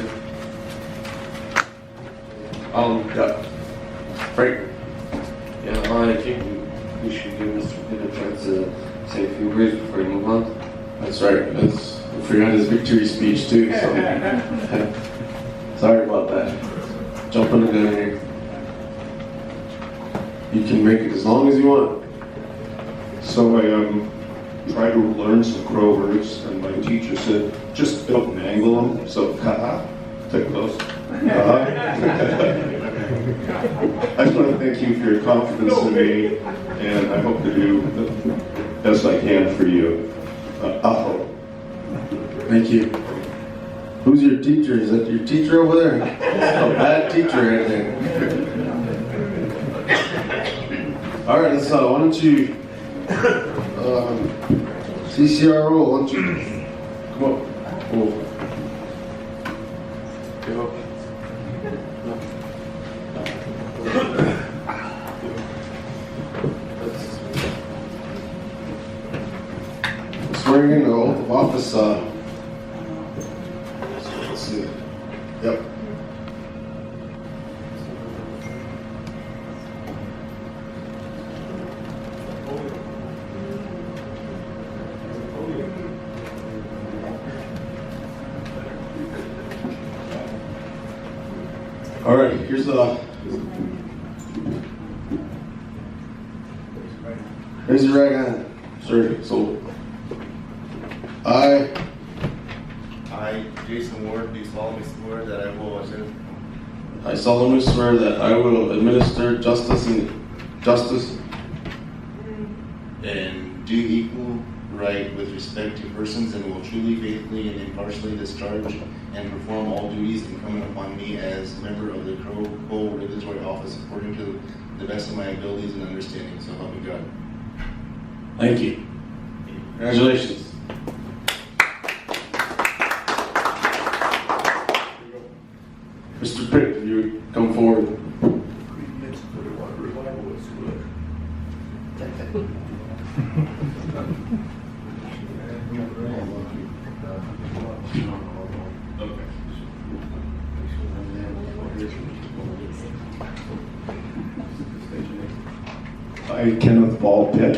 Yeah. Frank. Yeah, I think we should give Mr. Pitt a chance to say a few words before we move on. That's right. We forgot his victory speech too, so sorry about that. Jumping the gun here. You can make it as long as you want. So I tried to learn some Crow words, and my teacher said, just don't mangle them. So, take those. I just want to thank you for your confidence in me, and I hope to do the best I can for you. Aho. Thank you. Who's your teacher? Is that your teacher over there? A bad teacher right there. All right, let's. Why don't you, CCRO? Why don't you come up? Oh. Go. swearing in the oath of office. Let's see. Yep. All right, here's raise your right hand, sir. So, I, Jason Ward, do solemnly swear that I solemnly swear that I will administer justice and do equal right with respect to persons, and will truly, faithfully, and impartially discharge and perform all duties incumbent upon me as member of the Crow Regulatory Office according to the best of my abilities and understanding. So help me God. Thank you. Congratulations. Mr. Pitt, will you come forward? I, Kenneth Pitt,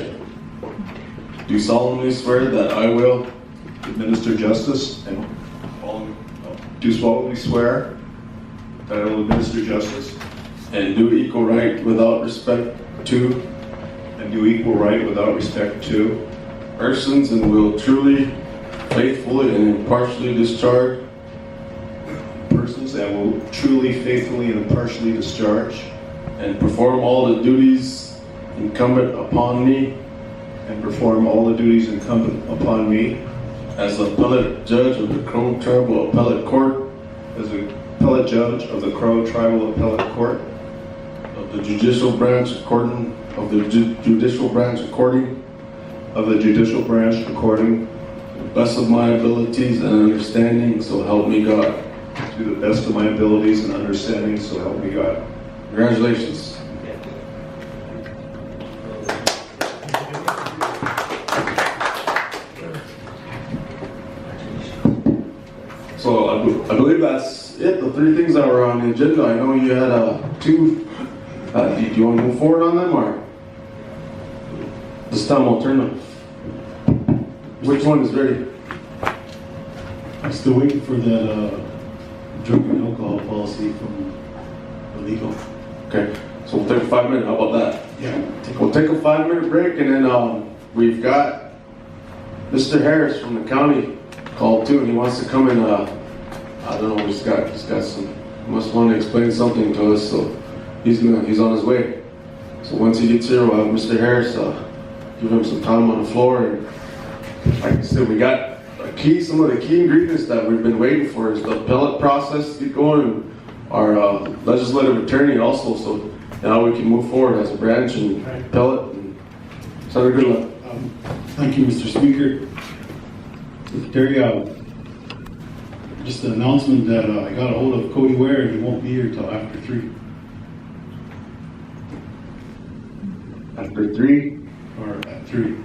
Do solemnly swear that I will administer justice and do solemnly swear that I will administer justice and do equal right without respect to and do equal right without respect to persons, and will truly, faithfully, and impartially discharge persons, and will truly, faithfully, and impartially discharge and perform all the duties incumbent upon me and perform all the duties incumbent upon me as appellate judge of the Crow Tribal Appellate Court as an appellate judge of the Crow Tribal Appellate Court of the Judicial Branch according to the best of my abilities and understanding, so help me God. To the best of my abilities and understanding, so help me God. Congratulations. So I believe that's it, the three things that were on the agenda. I know you had two. Do you want to move forward on them, or this time I'll turn them? Which one is ready? I'm still waiting for that drug and alcohol policy from illegal. Okay, so we'll take a 5 minute. How about that? Yeah. We'll take a 5 minute break, and then we've got Mr. Harris from the county called too, and he wants to come in. I don't know. He's got some. He must want to explain something to us, so he's on his way. So once he gets here, we'll have Mr. Harris give him some time on the floor. And like I said, we got some of the key ingredients that we've been waiting for is the appellate process to get going. Our legislative attorney also, so now we can move forward as a branch and appellate. And Senator Goodluck. Thank you, Mr. Speaker. Terry, just an announcement that I got a hold of Cody Ware, and he won't be here till after 3. After 3? Or at 3.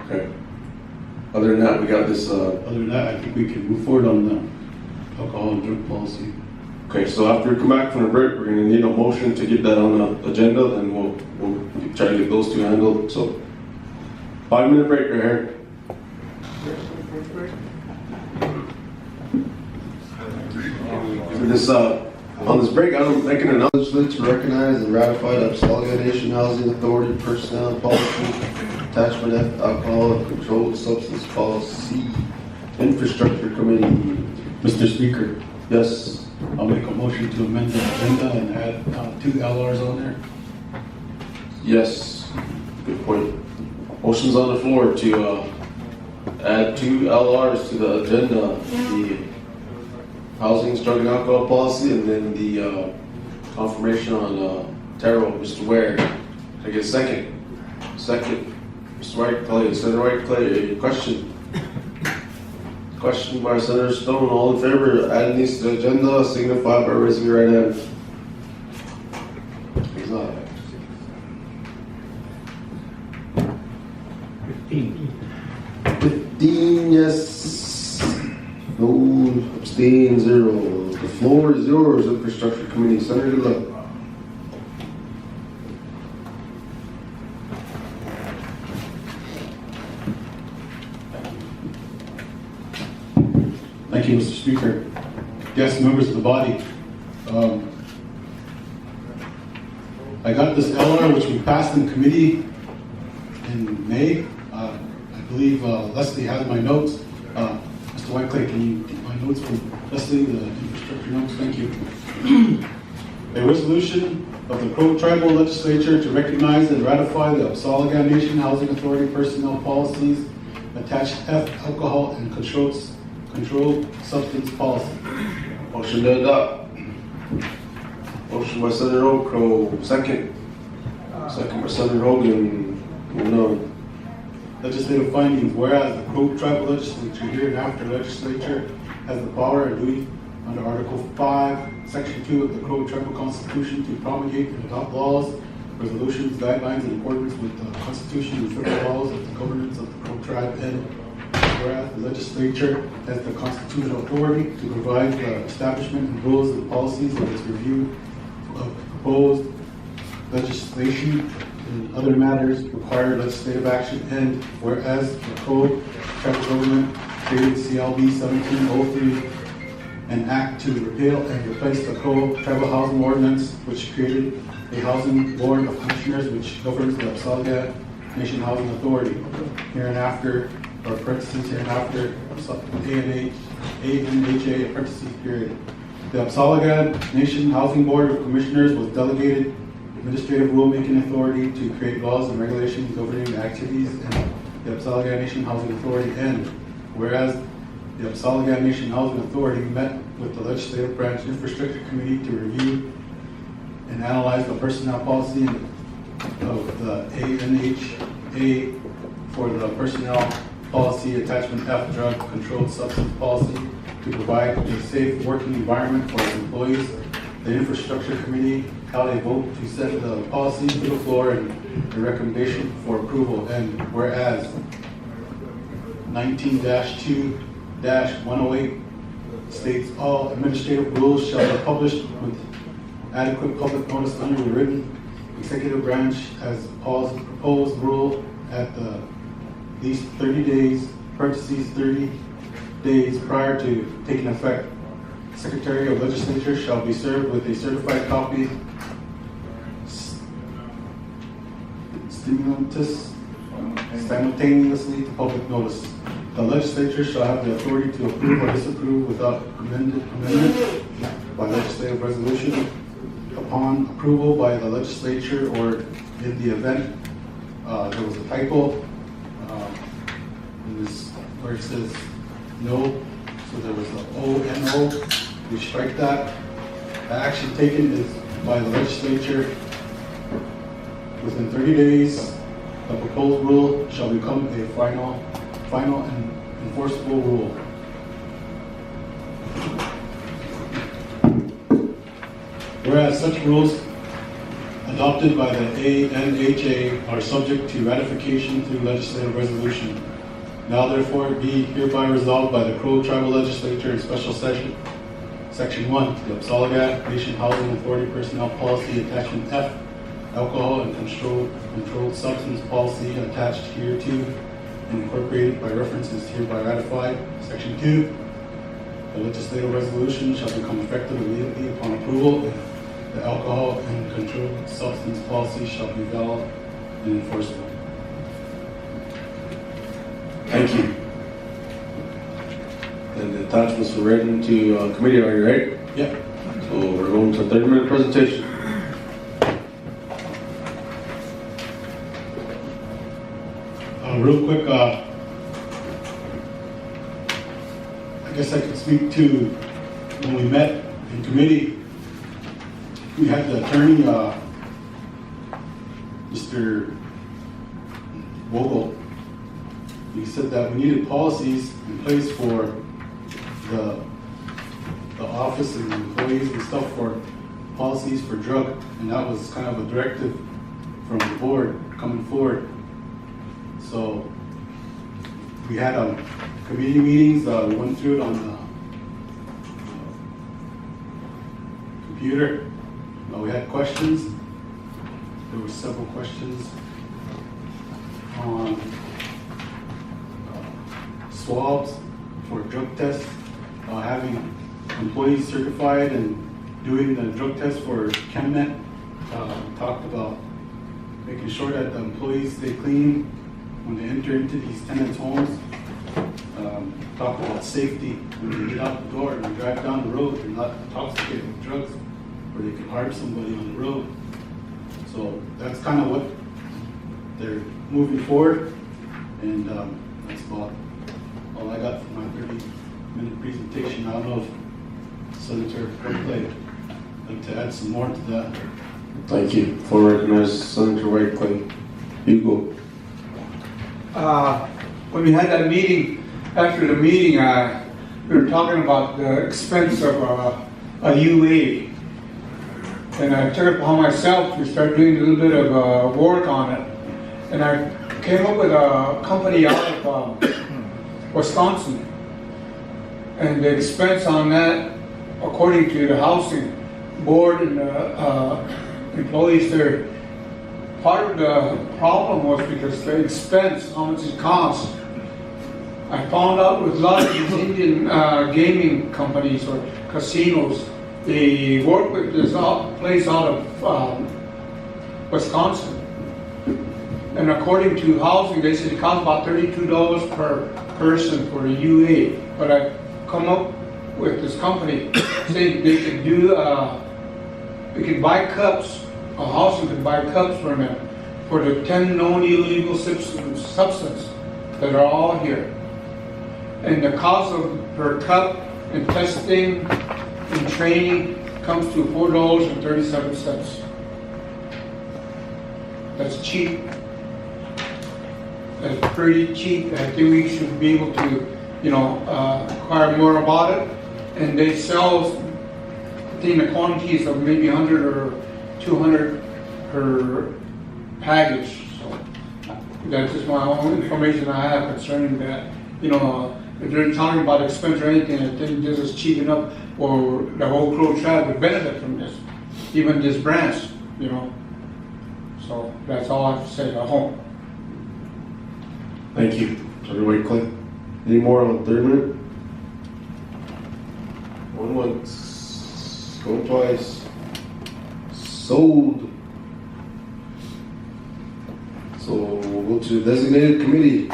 Okay. Other than that, we got this. Other than that, I think we can move forward on the alcohol and drug policy. Okay, so after we come back from the break, we're going to need a motion to get that on the agenda, then we'll try to get those two handled. So 5 minute break right here. For this, on this break, I'm making an announcement to recognize and ratify the Apsaalooke Nation Housing Authority Personnel Policy, Attachment F, Alcohol and Controlled Substance Policy Infrastructure Committee. Mr. Speaker, Yes. I'll make a motion to amend the agenda and add 2 LRs on there. Yes. Good point. Motion's on the floor to add 2 LRs to the agenda, the housing, drug and alcohol policy, and then the confirmation on Terrell, Mr. Ware. Can I get a second? Second. Mr. White Clay, Senator White Clay, question? Question by Senator Stone. All in favor of adding these to the agenda, signify by raising your right hand. He's not. yes, no abstain, 0. The floor is yours, Infrastructure Committee. Senator Love. Thank you, Mr. Speaker. Guests, members of the body. I got this LR, which we passed in committee in May. I believe Leslie has my notes. Mr. Whiteclay, can you get my notes from Leslie, the infrastructure notes? Thank you. A resolution of the Crow Tribal Legislature to recognize and ratify the Apsaalooke Nation Housing Authority personnel policies, attached F, alcohol and controlled substance policy. Motion to adopt. Motion by Senator Okro, second. Second by Senator Hogan. No. Legislative findings, whereas the Crow Tribal Legislature hereinafter legislature has the power and duty under Article 5, Section 2 of the Crow Tribal Constitution to promulgate and adopt laws, resolutions, guidelines in accordance with the Constitution and federal laws of the governance of the Crow Tribe, and whereas the legislature has the constitutional authority to provide the establishment and rules and policies of its review of proposed legislation and other matters require legislative action, and whereas the Crow Tribal Government created CLB 1703, an act to repeal and replace the Crow Tribal Housing Ordinance, which created a housing board of commissioners which governs the Apsaalooke Nation Housing Authority. Hereinafter, or parentheses hereinafter, ANHA, parentheses period. The Apsaalooke Nation Housing Board of Commissioners was delegated administrative rulemaking authority to create laws and regulations governing the activities in the Apsaalooke Nation Housing Authority, and whereas the Apsaalooke Nation Housing Authority met with the Legislative Branch Infrastructure Committee to review and analyze the personnel policy of the ANHA for the personnel policy attachment F, drug controlled substance policy, to provide a safe working environment for its employees. The Infrastructure Committee held a vote to send the policy to the floor and a recommendation for approval. And whereas 19-2-108 states all administrative rules shall be published with adequate public notice under the written executive branch as proposed rule at least 30 days, parentheses 30 days prior to taking effect. Secretary of Legislature shall be served with a certified copy simultaneously to public notice. The Legislature shall have the authority to approve or disapprove without amendment by legislative resolution. Upon approval by the Legislature, or in the event there was a typo, in this where it says no, so there was an O-N-O, we strike that. The action taken is by the Legislature within 30 days. The proposed rule shall become a final and enforceable rule. Whereas such rules adopted by the ANHA are subject to ratification through legislative resolution. Now therefore be hereby resolved by the Crow Tribal Legislature in special session. Section 1, the Apsaalooke Nation Housing Authority Personnel Policy Attachment F, Alcohol and Controlled Substance Policy attached hereto and incorporated by reference is hereby ratified. Section 2, the legislative resolution shall become effective immediately upon approval, and the Alcohol and Controlled Substance Policy shall be valid and enforceable. Thank you. And the attachments were written to committee, are you right? Yep. So we're going to a 30-minute presentation. Real quick, I guess I could speak to when we met in committee. We had the attorney, Mr. Vogel. He said that we needed policies in place for the office and the employees and stuff, for policies for drug, and that was kind of a directive from the board coming forward. So we had committee meetings, we went through it on the computer. We had questions. There were several questions on swabs for drug tests, having employees certified and doing the drug test for Kenneth. Talked about making sure that the employees stay clean when they enter into these tenants' homes. Talked about safety when they get out the door and drive down the road. They're not intoxicated with drugs where they can harm somebody on the road. So that's kind of what they're moving forward, and that's about all I got for my 30-minute presentation. I don't know if Senator White would like to add some more to that. Thank you. For recognized Senator White, you go. When we had that meeting, after the meeting, we were talking about the expense of a UA. And I took it upon myself to start doing a little bit of work on it. And I came up with a company out of Wisconsin. And the expense on that, according to the housing board and employees there, part of the problem was because the expense, how much it costs. I found out with a lot of these Indian gaming companies or casinos, they work with this place out of Wisconsin. And according to housing, they said it costs about $32 per person for a UA. But I come up with this company saying they could do, they could buy cups, a housing could buy cups for them for the 10 known illegal substances that are all here. And the cost of per cup and testing and training comes to $4.37. That's cheap. That's pretty cheap. I think we should be able to, acquire more about it. And they sell, I think, the quantities of maybe 100 or 200 per package. So that's just my own information I have concerning that. If they're talking about expense or anything, I think this is cheap enough for the whole Crow tribe would benefit from this, even this branch, So that's all I have to say. I hope. Thank you. Senator White. Any more on 3rd minute? Going once, going twice. Sold. So we'll go to the designated committee.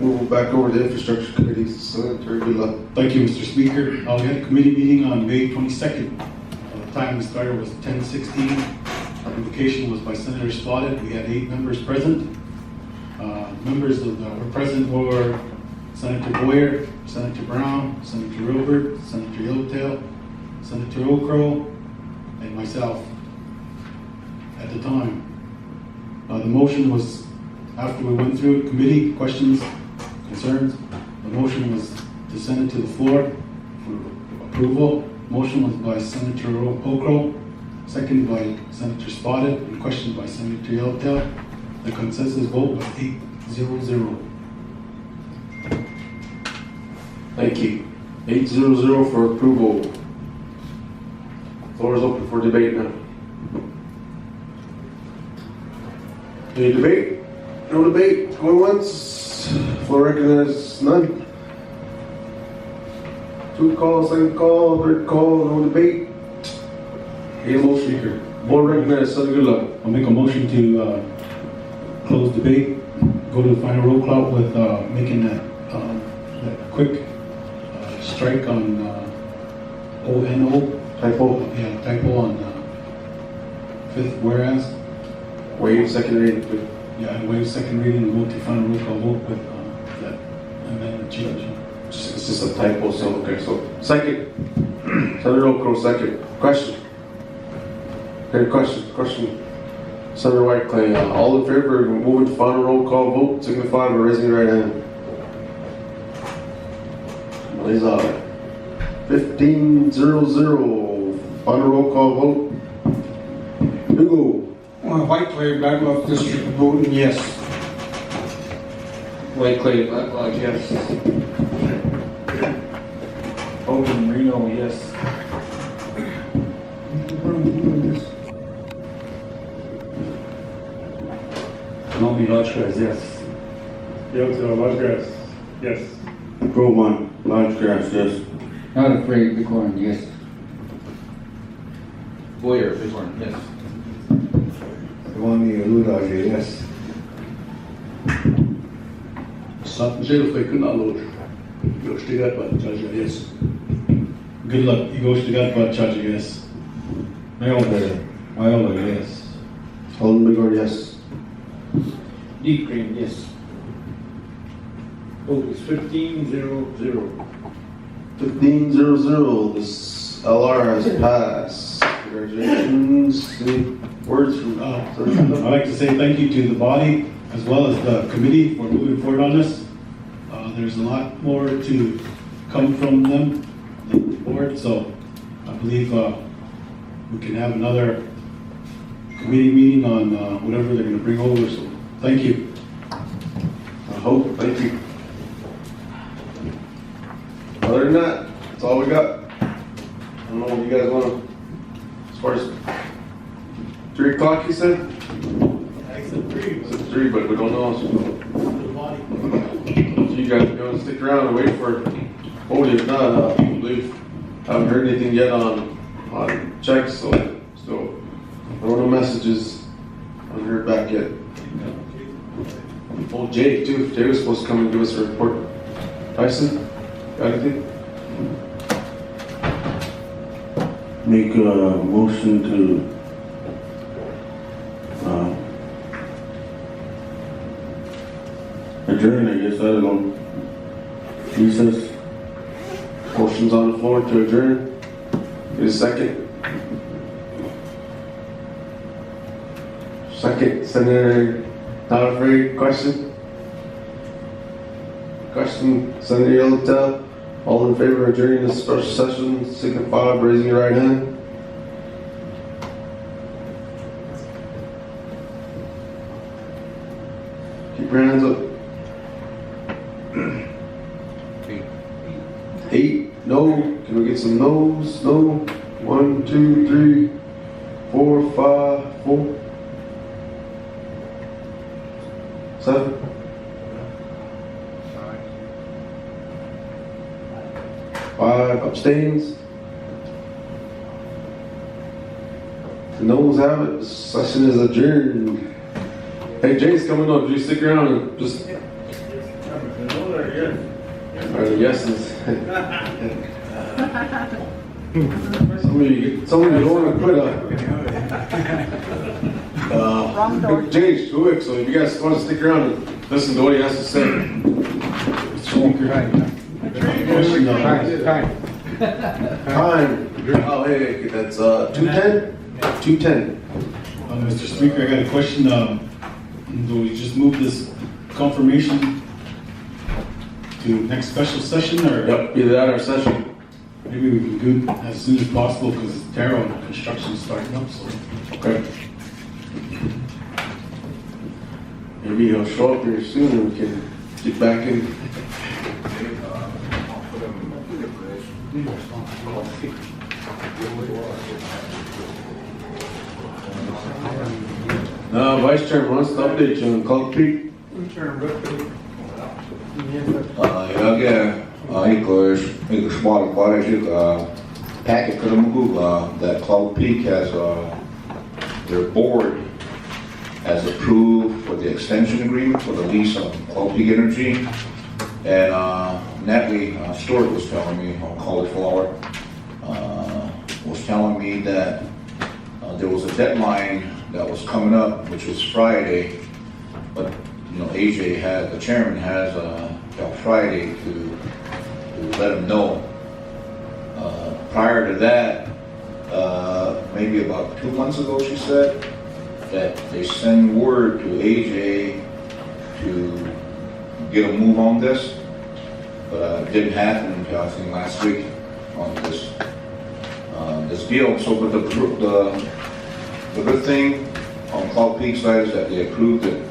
Move back over to the infrastructure committee. Senator, good luck. Thank you, Mr. Speaker. We had a committee meeting on May 22nd. The time we started was 10:16. Invocation was by Senator Spotted. We had 8 members present. Members of the were present were Senator Boyer, Senator Brown, Senator Robert, Senator Yellowtail, Senator Okro, and myself at the time. The motion was, after we went through it, committee, questions, concerns, the motion was to send it to the floor for approval. Motion was by Senator Okro, seconded by Senator Spotted, and questioned by Senator Yellowtail. The consensus vote was 8-0-0. Thank you. 8-0-0 for approval. Floor is open for debate now. Any debate? No debate. Going once. Floor recognized none. 2 calls, 2nd call, 3rd call, no debate. Any motion speaker. Board recognized. Senator, good luck. I'll make a motion to close debate, go to the final roll call with making that quick strike on ONO. Typo. Yeah, typo on 5th whereas. Waive second reading. Yeah, and waive second reading and go to final roll call vote with that amendment change. It's just a typo, so okay. So second. Senator Okro, second. Question. Okay, question. Senator White, all in favor of moving to final roll call vote, signify by raising your right hand. Lays out. 15-0-0. Final roll call vote. Hugo. White Clay, Black Bluff District, voting yes. White Clay, Black Lodge, yes. Hogan Marino, yes. Nominee Lodgegrass, yes. Piotr Lodgegrass, yes. Groveman, Lodgegrass, yes. Not afraid, Bighorn, yes. Boyer, Bighorn, yes. Nominee Ludaje, yes. Satnjel Fekunaloj. Yoshtigat Bachaja, yes. Good luck. Yoshtigat Bachaja, yes. Iola, yes. Alderman Bighorn, yes. Deep Green, yes. Vote is 15-0-0. 15-0-0. This LR has passed. Congratulations. Any words from I'd like to say thank you to the body as well as the committee for moving forward on this. There's a lot more to come from them, the board, so I believe we can have another committee meeting on whatever they're going to bring over, so thank you. I hope. Thank you. Other than that, that's all we got. I don't know what you guys want to, as far as 3 o'clock, you said? I said 3. I said 3, but we don't know. So you guys going to stick around and wait for Hoyte? If not, I believe I haven't heard anything yet on checks, so still no messages. I haven't heard back yet. Oh, Jay too. Jay was supposed to come and give us a report. Tyson, got anything? Make a motion to adjourn, I guess. I don't know. Recess. Motion's on the floor to adjourn. Get a second. Second, Senator Not Afraid. Question? Question, Senator Yellowtail. All in favor of adjourning this special session, signify by raising your right hand. Keep your hands up. 8. No. Can we get some no's? No. 1, 2, 3, 4, 5, 4, 7. 5 abstains. The no's have it. The session is adjourned. Hey, Jay's coming up. You stick around and just. Or the yeses. Some of you don't want to quit. Jay's quick, so if you guys want to stick around and listen to what he has to say. Time. Oh, hey, that's 2:10. 2:10. Mr. Speaker, I got a question. Do we just move this confirmation to next special session, or? Yep, either that or session. Maybe we can do it as soon as possible because Terra and construction is starting up. So. Okay. Maybe he'll show up here soon and we can get back in. Vice Chairman wants to update you on Cloud Peak. Ik smart packet for them that Cloud Peak has their board has approved for the extension agreement for the lease of Cloud Peak Energy, and Natalie Stewart was telling me on Cauliflower was telling me that there was a deadline that was coming up, which was Friday, but you know AJ had the chairman has till Friday to let him know. Prior to that, maybe about 2 months ago, she said that they send word to AJ to get a move on this, but it didn't happen until I think last week on this deal. So, but the good thing on Cloud Peak side is that they approved it.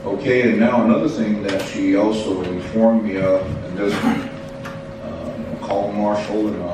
Okay, and now another thing that she also informed me of, and this call marshal and